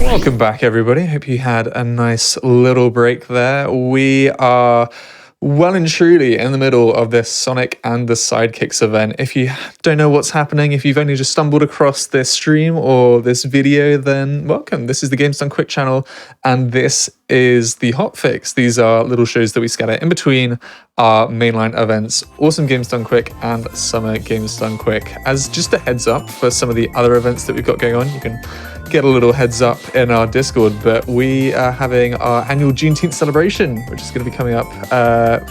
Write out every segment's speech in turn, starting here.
Welcome back, everybody. Hope you had a nice little break there. We are well and truly in the middle of this Sonic and the Sidekicks event. If you don't know what's happening, if you've only just stumbled across this stream or this video, then welcome. This is the Games Done Quick channel, and this is the Hotfix. These are little shows that we scatter in between our mainline events, Awesome Games Done Quick and Summer Games Done Quick. As just a heads up for some of the other events that we've got going on, you can get a little heads up in our Discord, but we are having our annual Juneteenth celebration, which is going to be coming up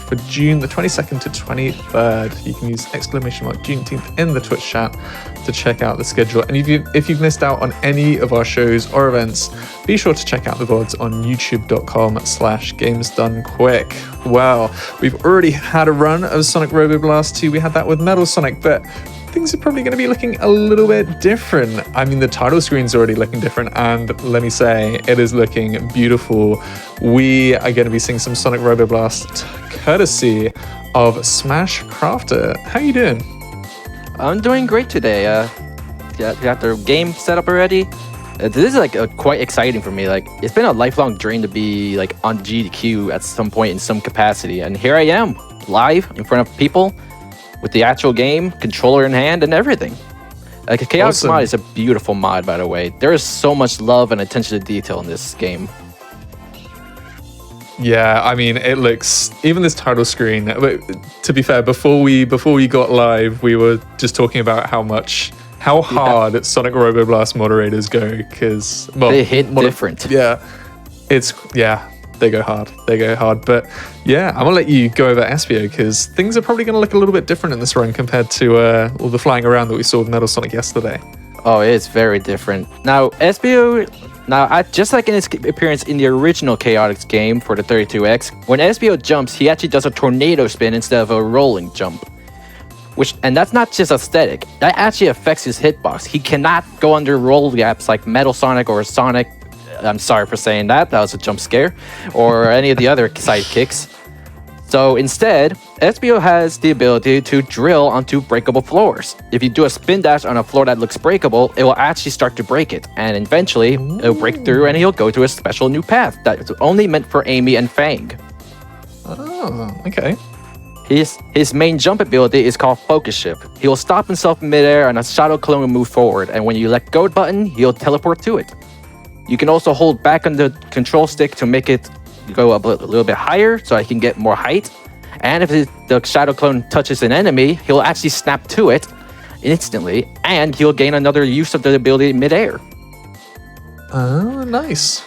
for June the 22nd to 23rd. You can use !Juneteenth in the Twitch chat to check out the schedule. And if you've missed out on any of our shows or events, be sure to check out the VODs on youtube.com/gamesdonequick. Well, we've already had a run of Sonic Robo Blast 2. We had that with Metal Sonic, but things are probably going to be looking a little bit different. I mean, the title screen's already looking different, and let me say, it is looking beautiful. We are going to be seeing some Sonic Robo Blast courtesy of ΩSmashCrafterΩ. How you doing? I'm doing great today. You got the game set up already? This is like quite exciting for me. Like, it's been a lifelong dream to be like on GDQ at some point in some capacity, and here I am, live in front of people, with the actual game, controller in hand, and everything. Like, a Chaos Awesome. mod is a beautiful mod, by the way. There is so much love and attention to detail in this game. Yeah, I mean, it looks, even this title screen, to be fair, before we got live, we were just talking about how hard Sonic Robo Blast moderators go, because, well, They hit different. Yeah, they go hard. But yeah, I'm gonna let you go over SBO, because things are probably gonna look a little bit different in this run compared to all the flying around that we saw with Metal Sonic yesterday. Oh, it's very different. Now, SBO, just like in his appearance in the original Chaotix game for the 32X, when SBO jumps, he actually does a tornado spin instead of a rolling jump. And that's not just aesthetic, that actually affects his hitbox. He cannot go under roll gaps like Metal Sonic or Sonic. I'm sorry for saying that was a jump scare, or any of the other sidekicks. So instead, SBO has the ability to drill onto breakable floors. If you do a spin dash on a floor that looks breakable, it will actually start to break it, and eventually it'll break through and he'll go to a special new path that's only meant for Amy and Fang. Oh, okay. His main jump ability is called Focus Shift. He will stop himself in midair and a shadow clone will move forward, and when you let go button, he'll teleport to it. You can also hold back on the control stick to make it go up a little bit higher so I can get more height. And if the shadow clone touches an enemy, he'll actually snap to it instantly, and he'll gain another use of the ability midair. Oh, nice.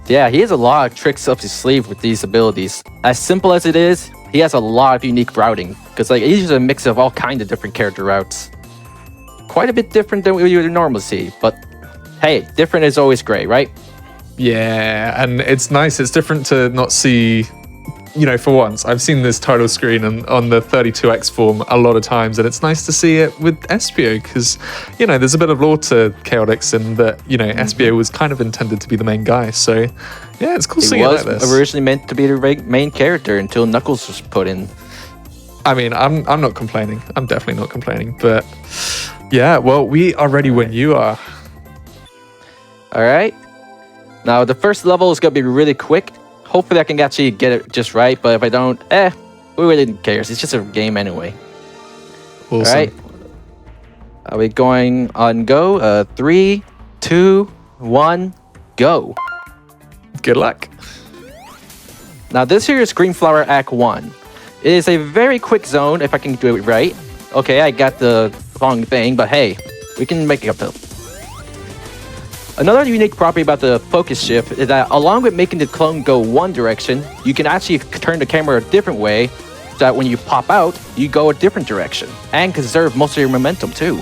Yeah, he has a lot of tricks up his sleeve with these abilities. As simple as it is, he has a lot of unique routing, because like he's a mix of all kinds of different character routes. Quite a bit different than what you would normally see, but hey, different is always great, right? Yeah, and it's nice. It's different to not see, for once, I've seen this title screen on the 32X form a lot of times, and it's nice to see it with SBO, because, there's a bit of lore to Chaotix, and that, SBO was kind of intended to be the main guy, so yeah, it's cool seeing it like this. It was originally meant to be the main character until Knuckles was put in. I mean, I'm not complaining. I'm definitely not complaining, but yeah, well, we are ready when you are. Alright. Now, the first level is going to be really quick. Hopefully, I can actually get it just right, but if I don't, who really cares? It's just a game anyway. Awesome. Alright. Are we going on go? 3, 2, 1, go. Good luck. Now, this here is Green Flower Act 1. It is a very quick zone, if I can do it right. Okay, I got the wrong thing, but hey, we can make it up though. Another unique property about the Focus Shift is that along with making the clone go one direction, you can actually turn the camera a different way so that when you pop out, you go a different direction and conserve most of your momentum too.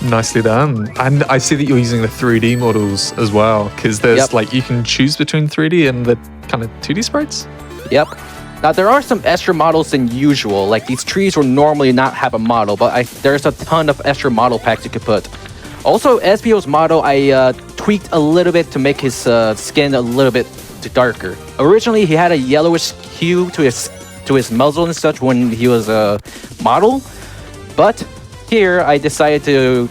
Nicely done. And I see that you're using the 3D models as well, because there's you can choose between 3D and the kind of 2D sprites? Yep. Now, there are some extra models than usual, like these trees will normally not have a model, but there's a ton of extra model packs you could put. Also, SBO's model, I tweaked a little bit to make his skin a little bit darker. Originally, he had a yellowish hue to his muzzle and such when he was a model, but here I decided to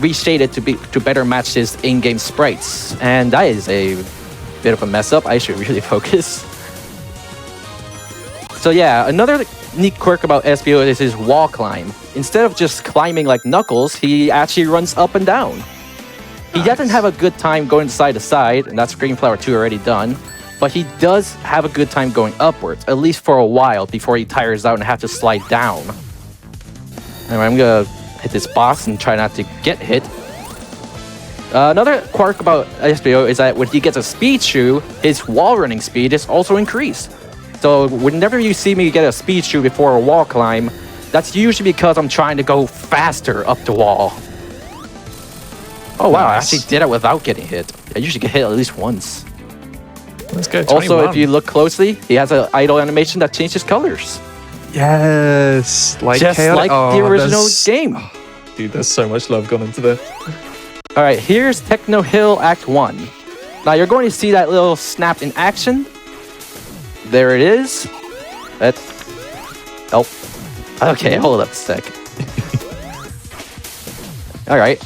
reshaded to better match his in-game sprites, and that is a bit of a mess up. I should really focus. So yeah, another neat quirk about SBO is his wall climb. Instead of just climbing like Knuckles, he actually runs up and down. He doesn't have a good time going side to side, and that's Green Flower 2 already done, but he does have a good time going upwards, at least for a while, before he tires out and have to slide down. Anyway, I'm gonna hit this boss and try not to get hit. Another quirk about SBO is that when he gets a speed shoe, his wall running speed is also increased. So whenever you see me get a speed shoe before a wall climb, that's usually because I'm trying to go faster up the wall. Oh wow, I actually did it without getting hit. I usually get hit at least once. Let's go. 21. Also, if you look closely, he has an idle animation that changes colors. Yes, like just like the original game. Oh, dude, there's so much love gone into this. All right, here's Techno Hill Act 1. Now you're going to see that little snap in action. There it is. That's... Oh. Okay, hold up a sec. All right.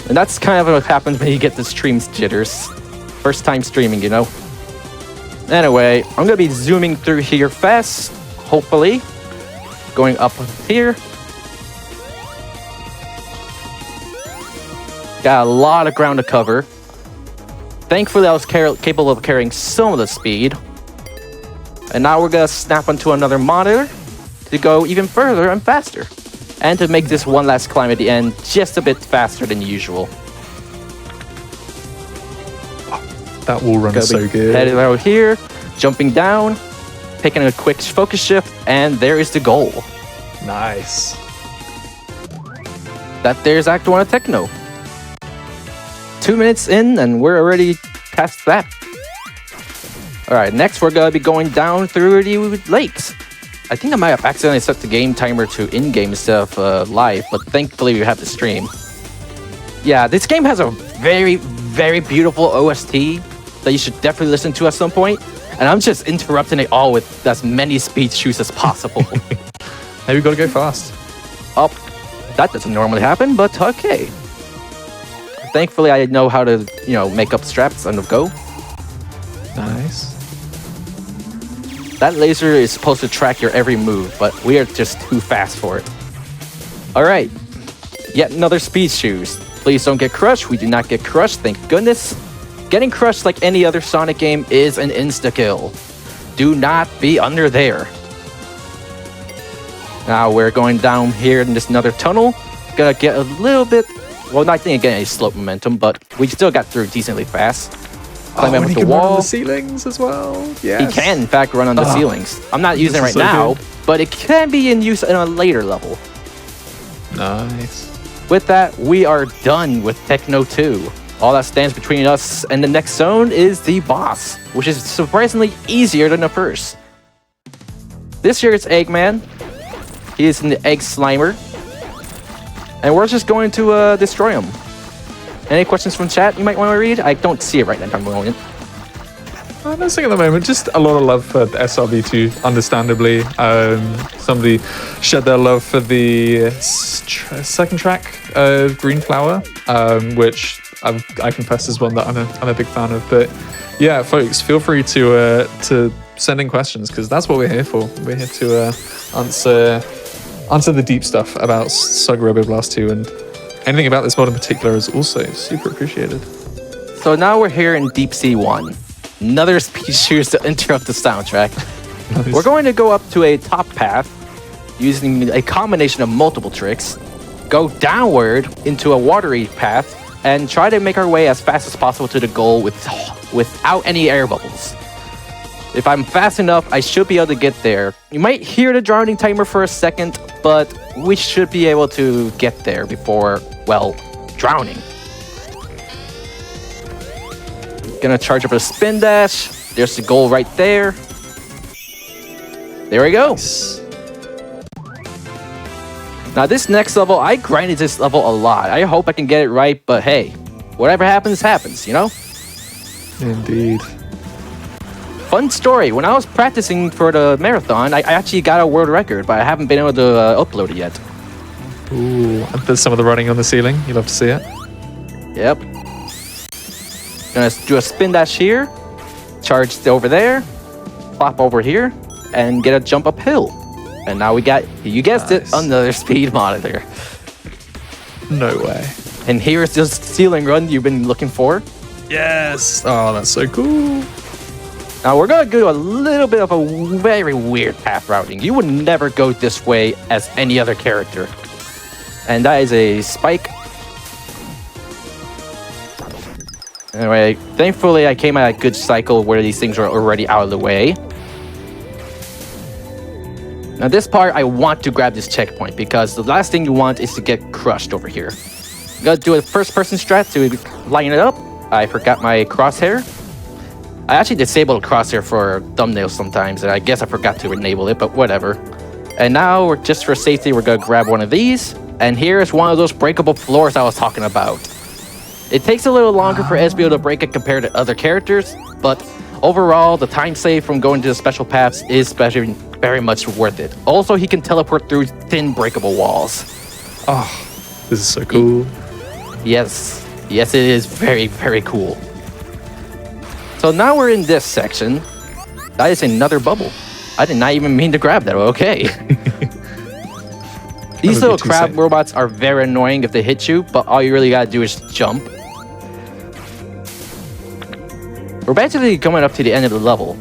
And that's kind of what happens when you get the stream jitters. First time streaming, you know. Anyway, I'm going to be zooming through here fast, hopefully. Going up here. Got a lot of ground to cover. Thankfully, I was capable of carrying some of the speed. And now we're going to snap onto another monitor to go even further and faster. And to make this one last climb at the end just a bit faster than usual. That wall run is so good. Headed out here, jumping down, taking a quick focus shift, and there is the goal. Nice. There's Act 1 of Techno. 2 minutes in, and we're already past that. Alright, next we're going to be going down through the lakes. I think I might have accidentally set the game timer to in-game instead of live, but thankfully we have the stream. Yeah, this game has a very, very beautiful OST that you should definitely listen to at some point, and I'm just interrupting it all with as many speed shoes as possible. Hey, we gotta go fast. Oh, that doesn't normally happen, but okay. Thankfully, I know how to, you know, make up straps and go. Nice. That laser is supposed to track your every move, but we are just too fast for it. All right, yet another speed shoes. Please don't get crushed. We do not get crushed, thank goodness. Getting crushed like any other Sonic game is an insta-kill. Do not be under there. Now we're going down here in this another tunnel. Gonna get a little bit, well, not getting any slope momentum, but we still got through decently fast. Climb up he the can wall. run on the ceilings as well. Yes. He can, in fact, run on the ceilings. I'm not using it right so now, good. but it can be in use in a later level. Nice. With that, we are done with Techno 2. All that stands between us and the next zone is the boss, which is surprisingly easier than the first. This year it's Eggman. He is an Egg Slimer. And we're just going to destroy him. Any questions from chat you might want to read? I don't see it right now at the moment. Nothing at the moment. Just a lot of love for SRB2, understandably. Somebody shared their love for the second track, Green Flower, which I confess is one that I'm a big fan of. But yeah, folks, feel free to send in questions, because that's what we're here for. We're here to answer the deep stuff about Sonic Robo Blast 2, and anything about this mod in particular is also super appreciated. So now we're here in Deep Sea 1. Another speed shoes to interrupt the soundtrack. Nice. We're going to go up to a top path using a combination of multiple tricks, go downward into a watery path, and try to make our way as fast as possible to the goal without any air bubbles. If I'm fast enough, I should be able to get there. You might hear the drowning timer for a second, but we should be able to get there before, well, drowning. Gonna charge up a spin dash. There's the goal right there. There we go. Nice. Now this next level, I grinded this level a lot. I hope I can get it right, but hey, whatever happens, happens, you know? Indeed. Fun story, when I was practicing for the marathon, I actually got a world record, but I haven't been able to upload it yet. Ooh, and there's some of the running on the ceiling. You love to see it. Yep. Gonna do a spin dash here, charge over there, flop over here, and get a jump uphill. And now we got, you guessed it, another speed monitor. No way. And here's the ceiling run you've been looking for. Yes. Oh, that's so cool. Now we're gonna do a little bit of a very weird path routing. You would never go this way as any other character. And that is a spike. Anyway, thankfully I came at a good cycle where these things were already out of the way. Now this part, I want to grab this checkpoint because the last thing you want is to get crushed over here. I'm gonna do a first-person strat to line it up. I forgot my crosshair. I actually disable the crosshair for thumbnails sometimes, and I guess I forgot to enable it, but whatever. And now, just for safety, we're gonna grab one of these. And here's one of those breakable floors I was talking about. It takes a little longer for SBO to break it compared to other characters, but overall, the time saved from going to the special paths is very much worth it. Also, he can teleport through thin breakable walls. Oh, this is so cool. Yes, it is very, very cool. So now we're in this section. That is another bubble. I did not even mean to grab that, okay. These little crab robots are very annoying if they hit you, but all you really gotta do is jump. We're basically coming up to the end of the level.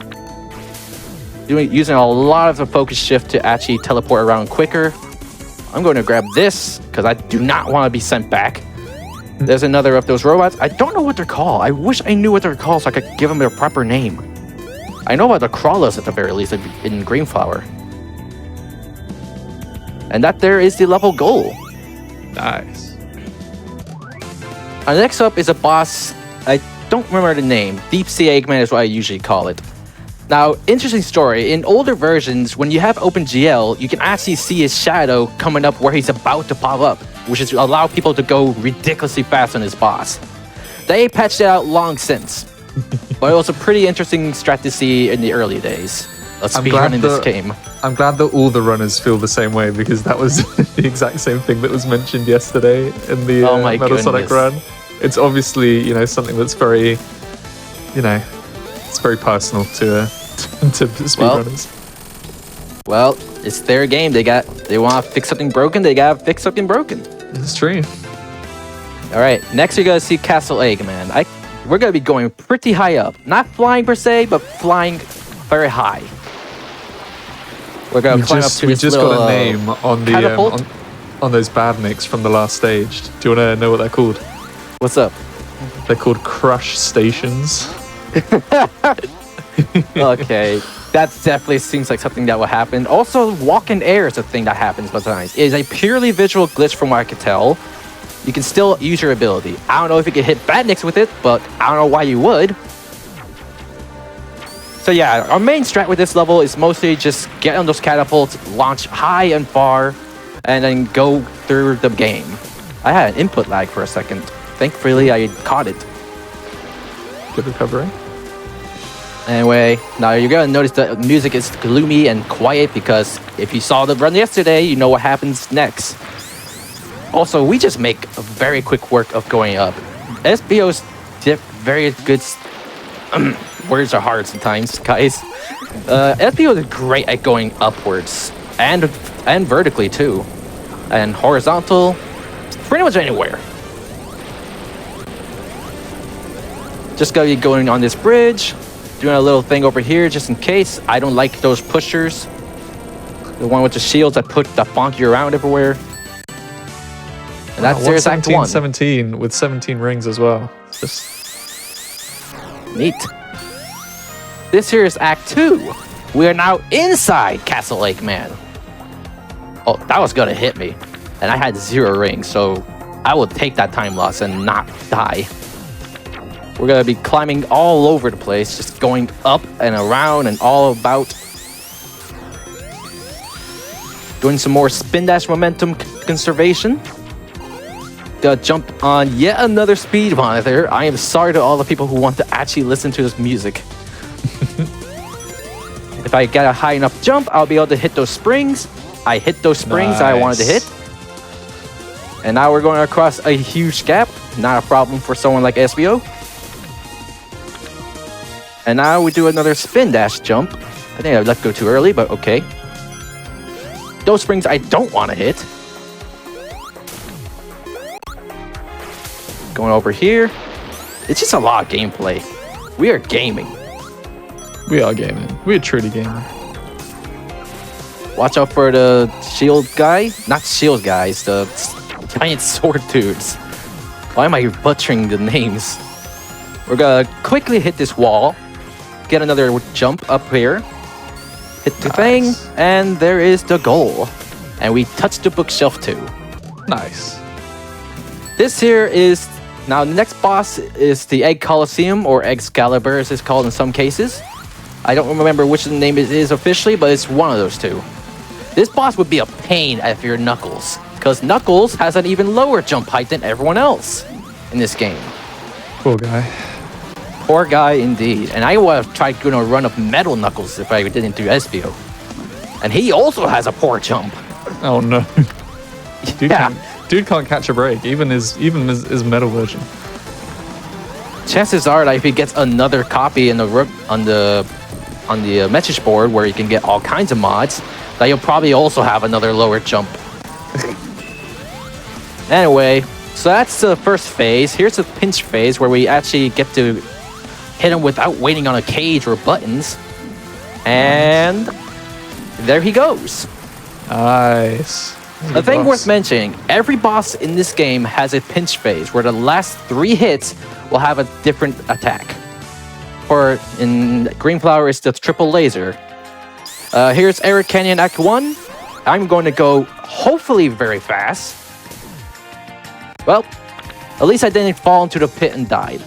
Using a lot of the focus shift to actually teleport around quicker. I'm going to grab this, because I do not want to be sent back. There's another of those robots. I don't know what they're called. I wish I knew what they're called so I could give them their proper name. I know about the crawlers at the very least in Greenflower. And that there is the level goal. Nice. Next up is a boss. I don't remember the name. Deep Sea Eggman is what I usually call it. Now, interesting story. In older versions, when you have OpenGL, you can actually see his shadow coming up where he's about to pop up, which is to allow people to go ridiculously fast on his boss. They patched it out long since. But it was a pretty interesting strat to see in the early days of speedrun in this game. I'm glad that all the runners feel the same way, because that was the exact same thing that was mentioned yesterday in the Metal Sonic run. It's obviously, you know, something that's very, you know, it's very personal to speedrunners. Well, it's their game. They want to fix something broken. They gotta fix something broken. It's true. All right, next you're gonna see Castle Eggman. We're gonna be going pretty high up, not flying per se, but flying very high. We're gonna climb up to this little got a name on the on those badniks from the last stage. Do you want to know what they're called? What's up? They're called crush stations. Okay, that definitely seems like something that will happen. Also, walk in air is a thing that happens sometimes. It is a purely visual glitch from what I could tell. You can still use your ability. I don't know if you can hit badniks with it, but I don't know why you would. So yeah, our main strat with this level is mostly just get on those catapults, launch high and far, and then go through the game. I had an input lag for a second. Thankfully, I caught it. Good recovery. Anyway, now you're gonna notice the music is gloomy and quiet because if you saw the run yesterday, you know what happens next. Also, we just make a very quick work of going up. SBO's very good... words are hard sometimes, guys. SBO is great at going upwards and vertically too, and horizontal, pretty much anywhere. Just gonna be going on this bridge, doing a little thing over here just in case. I don't like those pushers. The one with the shields that bonk you around everywhere. And that's there's Act 1. 17 with 17 rings as well. It's just neat. This here is Act 2. We are now inside Castle Eggman. Oh, that was gonna hit me. And I had 0 rings, so I will take that time loss and not die. We're gonna be climbing all over the place, just going up and around and all about. Doing some more spin dash momentum conservation. Gonna jump on yet another speed monitor. I am sorry to all the people who want to actually listen to this music. If I get a high enough jump, I'll be able to hit those springs. I hit those springs I wanted to hit. And now we're going across a huge gap. Not a problem for someone like SBO. And now we do another spin dash jump. I think I let go too early, but okay. Those springs I don't want to hit. Going over here. It's just a lot of gameplay. We are gaming. We are gaming. We are truly gaming. Watch out for the shield guy. Not shield guys, the giant sword dudes. Why am I butchering the names? We're gonna quickly hit this wall. Get another jump up here. Hit the thing, and there is the goal. And we touch the bookshelf too. Nice. This here is... Now, the next boss is the Egg Coliseum, or Excalibur as it's called in some cases. I don't remember which the name it is officially, but it's one of those two. This boss would be a pain if you're Knuckles, because Knuckles has an even lower jump height than everyone else in this game. Poor guy. Poor guy indeed. And I would have tried doing a run of Metal Knuckles if I didn't do SBO. And he also has a poor jump. Oh no. Yeah. Dude can't catch a break, even his metal version. Chances are that if he gets another copy on the message board where you can get all kinds of mods, that you'll probably also have another lower jump. Anyway, so that's the first phase. Here's the pinch phase where we actually get to hit him without waiting on a cage or buttons. And there he goes. Nice. A thing worth mentioning, every boss in this game has a pinch phase where the last 3 hits will have a different attack. For in Green Flower, it's the triple laser. Here's Arid Canyon Act 1. I'm going to go hopefully very fast. Well, at least I didn't fall into the pit and died.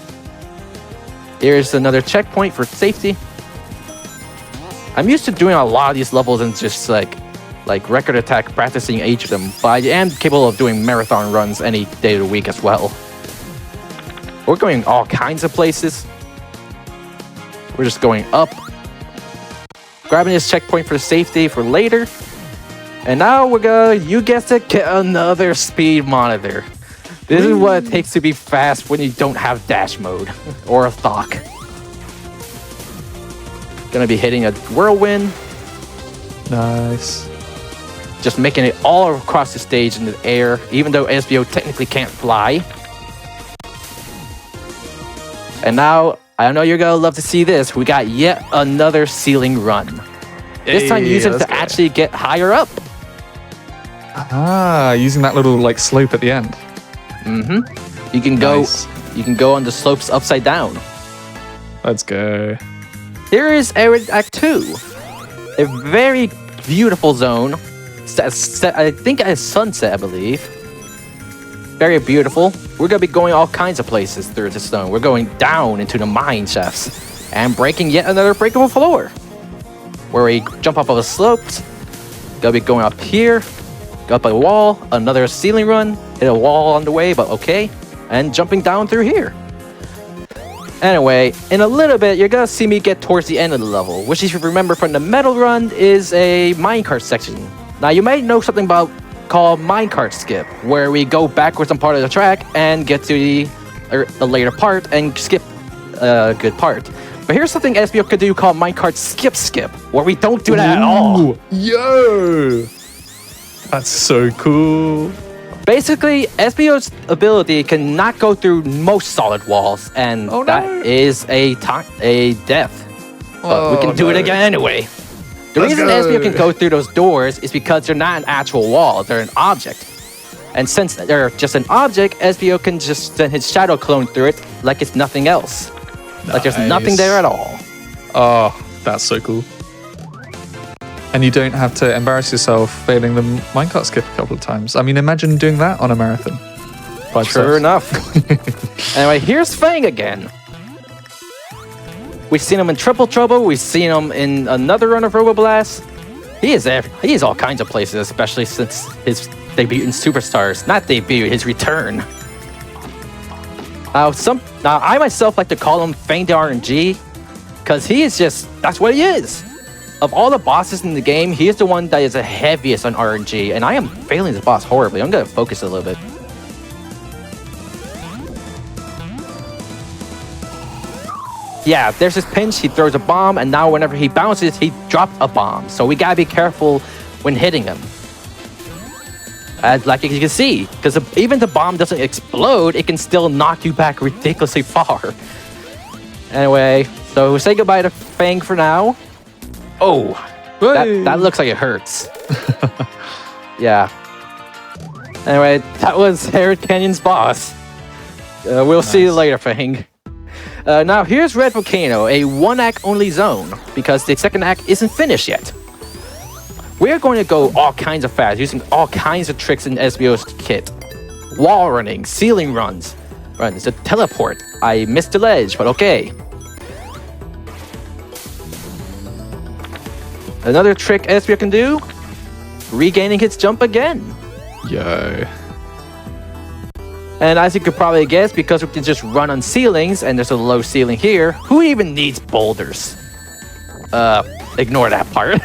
Here's another checkpoint for safety. I'm used to doing a lot of these levels and just like record attack, practicing each of them, but I am capable of doing marathon runs any day of the week as well. We're going all kinds of places. We're just going up. Grabbing this checkpoint for safety for later. And now we're gonna, you guessed it, get another speed monitor. This is what it takes to be fast when you don't have dash mode or a thock. Gonna be hitting a whirlwind. Nice. Just making it all across the stage in the air, even though SBO technically can't fly. And now, I know you're gonna love to see this, we got yet another ceiling run. This time using it to actually get higher up. Ah, using that little like slope at the end. Mm-hmm. You can go on the slopes upside down. Let's go. Here is Arid Act 2. A very beautiful zone. I think at sunset, I believe. Very beautiful. We're going to be going all kinds of places through this zone. We're going down into the mine shafts and breaking yet another breakable floor. Where we jump off of the slopes. Going to be going up here. Go up a wall. Another ceiling run. Hit a wall on the way, but okay. And jumping down through here. Anyway, in a little bit, you're going to see me get towards the end of the level, which if you remember from the metal run is a minecart section. Now, you might know something about called minecart skip, where we go backwards on part of the track and get to the later part and skip a good part. But here's something SBO could do called minecart skip, where we don't do that at all. Yo! That's so cool. Basically, SBO's ability can not go through most solid walls, and that is a death. But we can do it again anyway. The reason SBO can go through those doors is because they're not an actual wall, they're an object. And since they're just an object, SBO can just send his shadow clone through it like it's nothing else. Like there's nothing there at all. Oh, that's so cool. And you don't have to embarrass yourself failing the minecart skip a couple of times. I mean, imagine doing that on a marathon. Sure enough. Anyway, here's Fang again. We've seen him in Triple Trouble. We've seen him in another run of Robo Blast. He is all kinds of places, especially since his debut in Superstars. Not debut, his return. Now, I myself like to call him Fang the RNG, because he is just, that's what he is. Of all the bosses in the game, he is the one that is the heaviest on RNG, and I am failing this boss horribly. I'm going to focus a little bit. yeah, there's this pinch, he throws a bomb, and now whenever he bounces, he drops a bomb. So we gotta be careful when hitting him. Like you can see, because even the bomb doesn't explode, it can still knock you back ridiculously far. Anyway, so say goodbye to Fang for now. Oh, that looks like it hurts. Yeah. Anyway, that was Herod Canyon's boss. We'll see you later, Fang. Now here's Red Volcano, a one-act only zone, because the second act isn't finished yet. We're going to go all kinds of fast, using all kinds of tricks in SBO's kit. Wall running, ceiling runs, a teleport. I missed the ledge, but okay. Another trick SBO can do, regaining his jump again. Yo. And as you could probably guess, because we can just run on ceilings, and there's a low ceiling here, who even needs boulders? Ignore that part.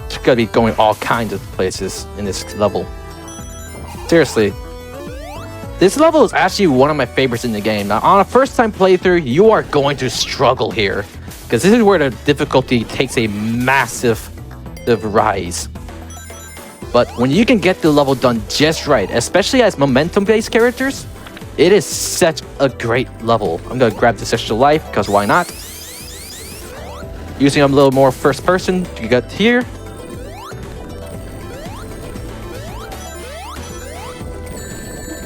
Just gotta be going all kinds of places in this level. Seriously. This level is actually one of my favorites in the game. Now, on a first-time playthrough, you are going to struggle here, because this is where the difficulty takes a massive rise. But when you can get the level done just right, especially as momentum-based characters, it is such a great level. I'm gonna grab this extra life, because why not? Using a little more first-person, you got here.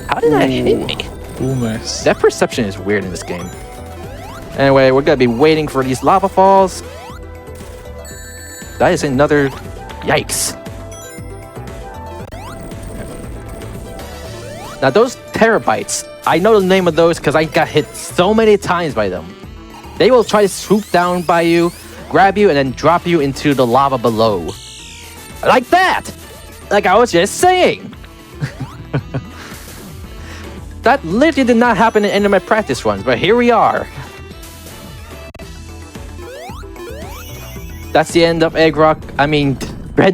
How did that hit me? Almost. That perception is weird in this game. Anyway, we're gonna be waiting for these lava falls. That is another... Yikes. Now those terabytes, I know the name of those because I got hit so many times by them. They will try to swoop down by you, grab you, and then drop you into the lava below. Like that! Like I was just saying. That literally did not happen in any of my practice runs, but here we are. That's the end of Red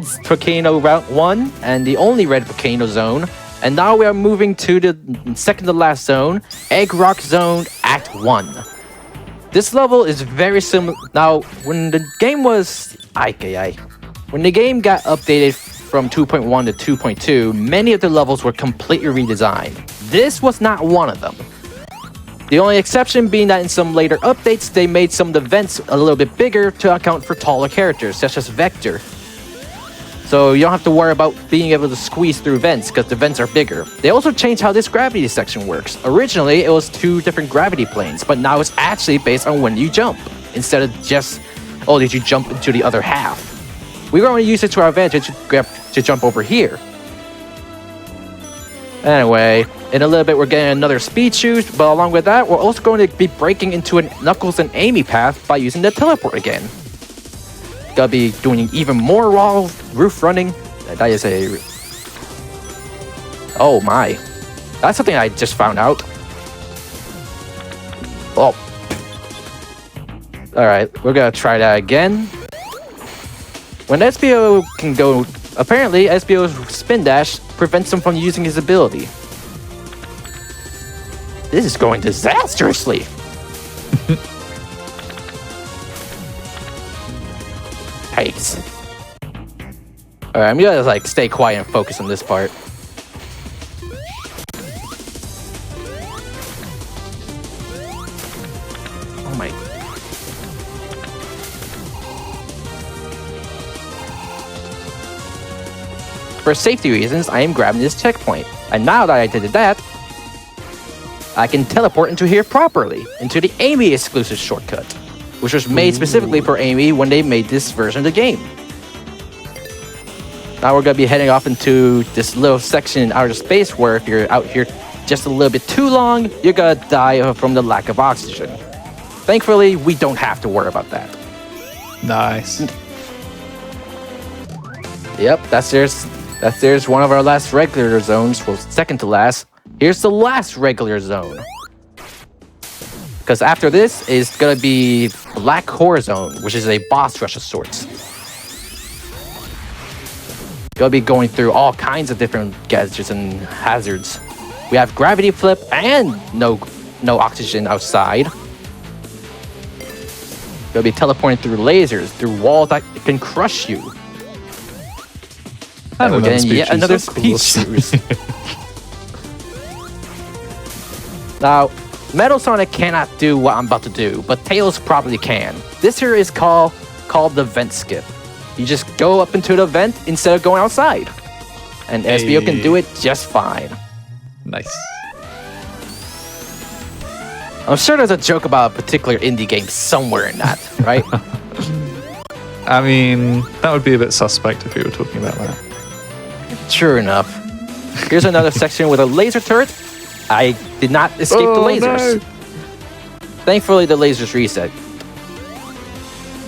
Volcano Route 1, and the only Red Volcano zone. And now we are moving to the second to last zone, Egg Rock Zone Act 1. This level is very similar. Now, when the game was... When the game got updated from 2.1 to 2.2, many of the levels were completely redesigned. This was not one of them. The only exception being that in some later updates, they made some of the vents a little bit bigger to account for taller characters, such as Vector. So you don't have to worry about being able to squeeze through vents, because the vents are bigger. They also changed how this gravity section works. Originally, it was 2 different gravity planes, but now it's actually based on when you jump, instead of just, oh, did you jump into the other half? We're going to use it to our advantage to jump over here. Anyway, in a little bit, we're getting another speed shoot, but along with that, we're also going to be breaking into a Knuckles and Amy path by using the teleport again. Gotta be doing even more raw roof running. That is a... Oh my. That's something I just found out. Oh. Alright, we're gonna try that again. When SBO can go... Apparently, SBO's spin dash prevents him from using his ability. This is going disastrously. Yikes. Alright, I'm gonna stay quiet and focus on this part. Oh my... For safety reasons, I am grabbing this checkpoint. And now that I did that, I can teleport into here properly, into the Amy exclusive shortcut, which was made specifically for Amy when they made this version of the game. Now we're going to be heading off into this little section in outer space where if you're out here just a little bit too long, you're going to die from the lack of oxygen. Thankfully, we don't have to worry about that. Nice. Yep, there's one of our last regular zones. Well, second to last. Here's the last regular zone. Because after this is going to be Black Core Zone, which is a boss rush of sorts. Going to be going through all kinds of different gadgets and hazards. We have gravity flip and no oxygen outside. You'll be teleporting through lasers, through walls that can crush you. And we're getting yet another speed shoes. Now, Metal Sonic cannot do what I'm about to do, but Tails probably can. This here is called the vent skip. You just go up into the vent instead of going outside. And SBO can do it just fine. Nice. I'm sure there's a joke about a particular indie game somewhere in that, right? I mean, that would be a bit suspect if we were talking about that. True enough. Here's another section with a laser turret. I did not escape the lasers. No. Thankfully, the lasers reset.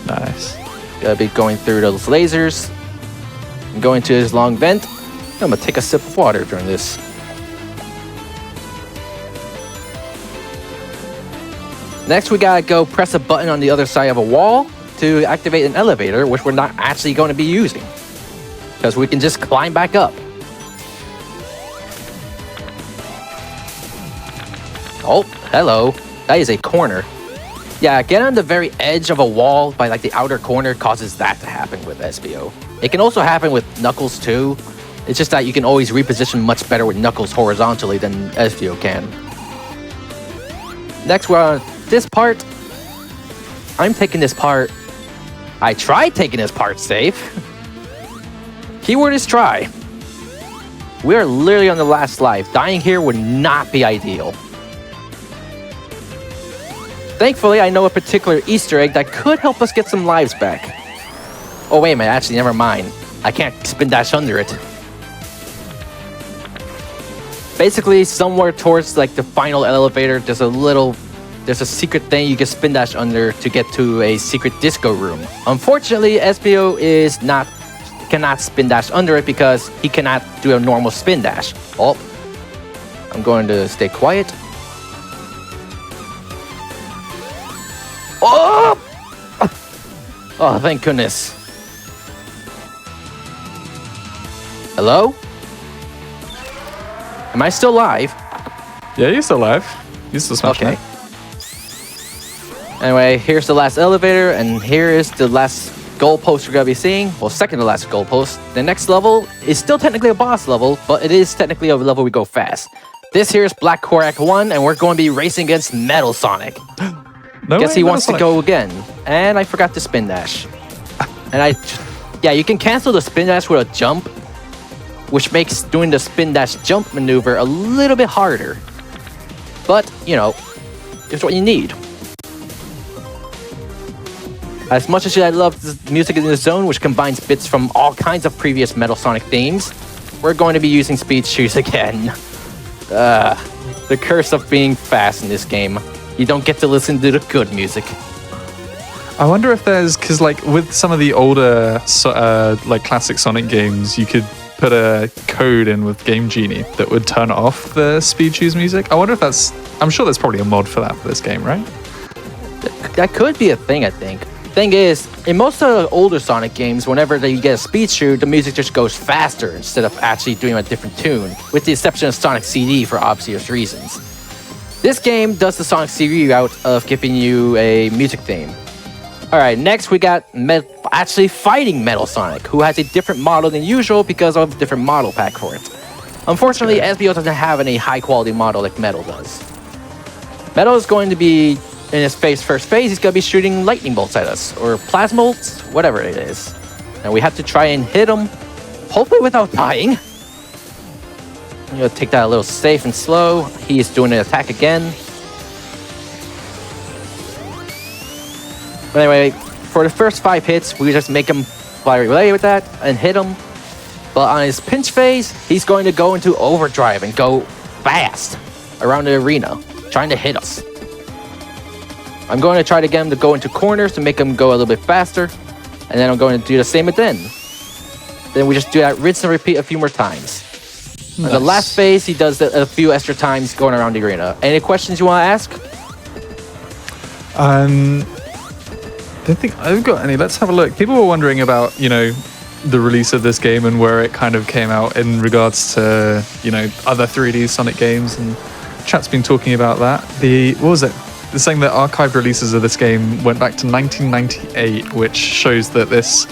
Nice. Gotta be going through those lasers. And going to this long vent. I'm gonna take a sip of water during this. Next, we gotta go press a button on the other side of a wall to activate an elevator, which we're not actually going to be using. Because we can just climb back up. Oh, hello. That is a corner. Yeah, getting on the very edge of a wall by like the outer corner causes that to happen with SBO. It can also happen with Knuckles too. It's just that you can always reposition much better with Knuckles horizontally than SBO can. Next, we're on this part. I'm taking this part. I tried taking this part safe. Keyword is try. We are literally on the last life. Dying here would not be ideal. Thankfully, I know a particular Easter egg that could help us get some lives back. Oh, wait a minute. Actually, never mind. I can't spin dash under it. Basically, somewhere towards like the final elevator, there's a secret thing you can spin dash under to get to a secret disco room. Unfortunately, SBO cannot spin dash under it because he cannot do a normal spin dash. Oh, I'm going to stay quiet. Oh! Oh, thank goodness. Hello? Am I still live? Yeah, you're still alive. You're still smashing it. Anyway, here's the last elevator, and here is the last goalpost we're going to be seeing. Well, second to last goalpost. The next level is still technically a boss level, but it is technically a level we go fast. This here is Black Korak 1, and we're going to be racing against Metal Sonic. Guess he wants to go again. And I forgot to spin dash. And yeah, you can cancel the spin dash with a jump, which makes doing the spin dash jump maneuver a little bit harder. But, you know, it's what you need. As much as I love the music in the zone, which combines bits from all kinds of previous Metal Sonic themes, we're going to be using speed shoes again. The curse of being fast in this game. You don't get to listen to the good music. I wonder if there's, because like with some of the older like classic Sonic games, you could put a code in with Game Genie that would turn off the speed shoes music. I wonder if I'm sure there's probably a mod for that for this game, right? That could be a thing, I think. Thing is, in most of the older Sonic games, whenever you get a speed shoe, the music just goes faster instead of actually doing a different tune, with the exception of Sonic CD for obvious reasons. This game does the Sonic CD route of giving you a music theme. Alright, next we got actually fighting Metal Sonic, who has a different model than usual because of a different model pack for it. Unfortunately, SBO doesn't have any high quality model like Metal does. Metal is going to be, in his first phase, he's going to be shooting lightning bolts at us, or plasma bolts, whatever it is. And we have to try and hit him, hopefully without dying. I'm going to take that a little safe and slow. He is doing an attack again. But anyway, for the first 5 hits, we just make him fly away with that and hit him. But on his pinch phase, he's going to go into overdrive and go fast around the arena, trying to hit us. I'm going to try to get him to go into corners to make him go a little bit faster. And then I'm going to do the same again. Then we just do that rinse and repeat a few more times. Nice. On the last phase, he does a few extra times going around the arena. Any questions you want to ask? Don't think I've got any. Let's have a look. People were wondering about, you know, the release of this game and where it kind of came out in regards to, you know, other 3D Sonic games, and chat's been talking about that. What was it? They're saying that archived releases of this game went back to 1998, which shows that this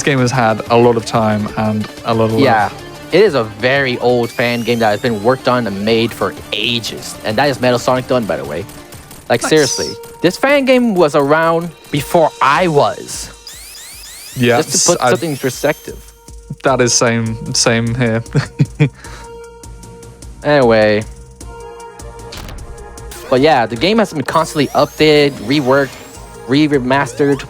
game has had a lot of time and a lot of love. Yeah, it is a very old fan game that has been worked on and made for ages. And that is Metal Sonic done, by the way. Like, Nice. seriously. This fan game was around before I was. Yeah, Just to put something in perspective. that is same here. Anyway. But yeah, the game has been constantly updated, reworked, remastered.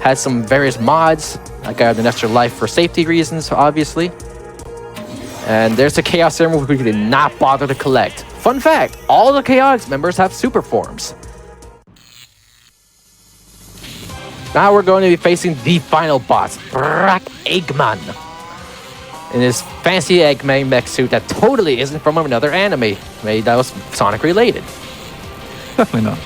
Has some various mods, like an extra life for safety reasons, obviously. And there's a Chaos Emerald we did not bother to collect. Fun fact, all the Chaotix members have super forms. Now we're going to be facing the final boss, Black Eggman. In his fancy Eggman mech suit that totally isn't from another anime made that was Sonic related. Definitely not.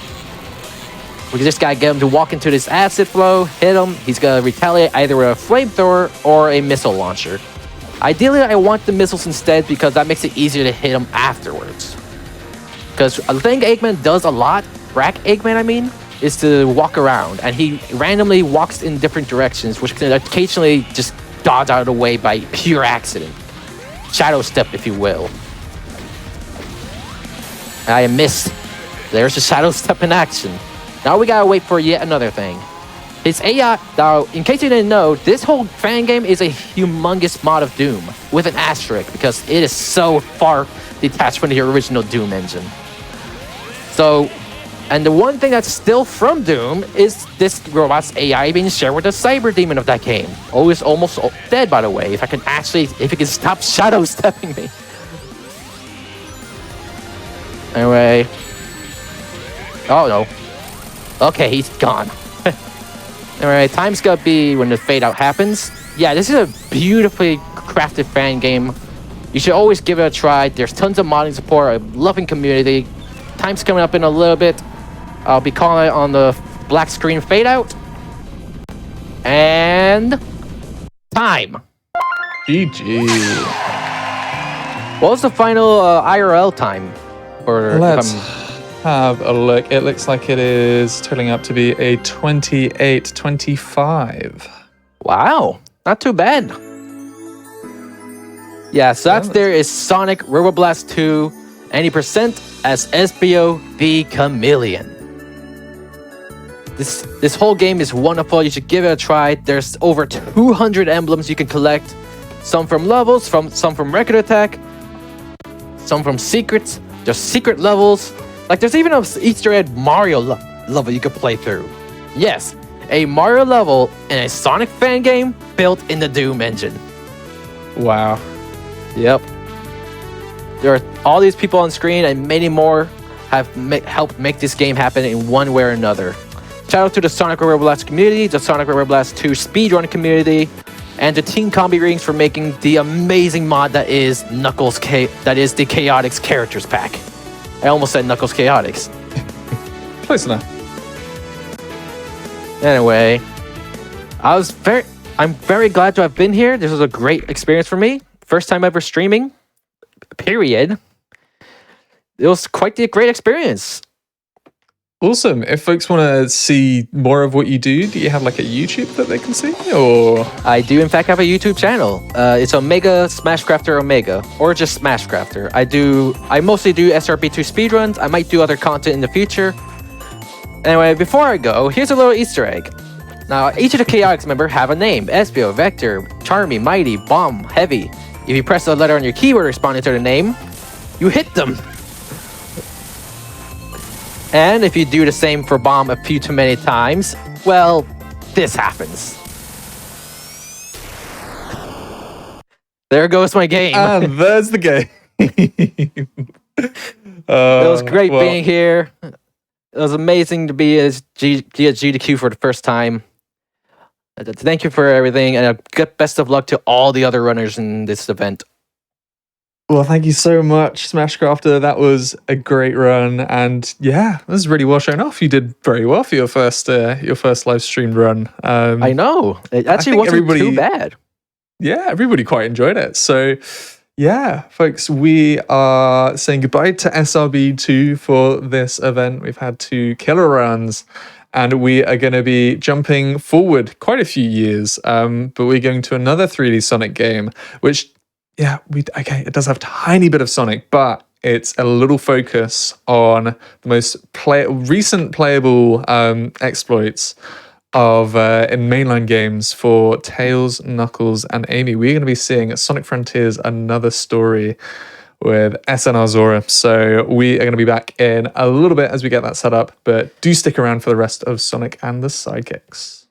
We just gotta get him to walk into this acid flow, hit him, he's gonna retaliate either with a flamethrower or a missile launcher. Ideally, I want the missiles instead because that makes it easier to hit him afterwards. Because I think Eggman does a lot, Black Eggman I mean, is to walk around, and he randomly walks in different directions, which can occasionally just dodge out of the way by pure accident. Shadow step, if you will. I missed. There's a shadow step in action. Now we gotta wait for yet another thing. His AI, now, in case you didn't know, this whole fan game is a humongous mod of Doom, with an asterisk, because it is so far detached from the original Doom engine. So, and the one thing that's still from Doom is this robot's AI being shared with the cyber demon of that game. Oh, is almost dead, by the way, if it can stop shadow stepping me. Anyway. Oh no. Okay, he's gone. Alright, time's gonna be when the fade out happens. Yeah, this is a beautifully crafted fan game. You should always give it a try. There's tons of modding support, a loving community. Time's coming up in a little bit. I'll be calling it on the black screen fade out. And time. GG. What was the final IRL time? Or Let's have a look. It looks like it is turning up to be a 28:25. Wow, not too bad. Yeah, so there is Sonic Robo Blast 2, 80% as SBO the Chameleon. This whole game is wonderful. You should give it a try. There's over 200 emblems you can collect. Some from levels, some from record attack, some from secrets. There's secret levels. Like there's even an Easter egg Mario level you could play through. Yes, a Mario level in a Sonic fan game built in the Doom engine. Wow. Yep. There are all these people on screen and many more have helped make this game happen in one way or another. Shout out to the Sonic Robo Blast community, the Sonic Robo Blast 2 Speedrun community, and the Team Combi Rings for making the amazing mod that is Knuckles that is the Chaotix Characters Pack. I almost said Knuckles Chaotix. Close enough. Anyway, I'm very glad to have been here. This was a great experience for me. First time ever streaming. Period. It was quite the great experience. Awesome. If folks want to see more of what you do you have like a YouTube that they can see? Or I do in fact have a YouTube channel. It's ΩSmashCrafterΩ, or just SmashCrafter. I mostly do SRP2 speedruns. I might do other content in the future. Anyway, before I go, here's a little Easter egg. Now, each of the Chaotix members have a name. Espio, Vector, Charmy, Mighty, Bomb, Heavy. If you press the letter on your keyboard responding to the name, you hit them. And if you do the same for Bomb a few too many times, well, this happens. There goes my game. and there's the game. It was great being here. It was amazing to be at GDQ for the first time. Thank you for everything, and best of luck to all the other runners in this event. Well, thank you so much, SmashCrafter. That was a great run, and yeah, this is really well shown off. You did very well for your first live streamed run. I know. It actually think wasn't too bad. Yeah, everybody quite enjoyed it. So, yeah, folks, we are saying goodbye to SRB2 for this event. We've had 2 killer runs, and we are going to be jumping forward quite a few years. But we're going to another 3D Sonic game, which, yeah, it does have a tiny bit of Sonic, but it's a little focus on the most recent playable exploits of in mainline games for Tails, Knuckles, and Amy. We're going to be seeing Sonic Frontiers Another Story with SNR Zora. So we are going to be back in a little bit as we get that set up, but do stick around for the rest of Sonic and the Sidekicks.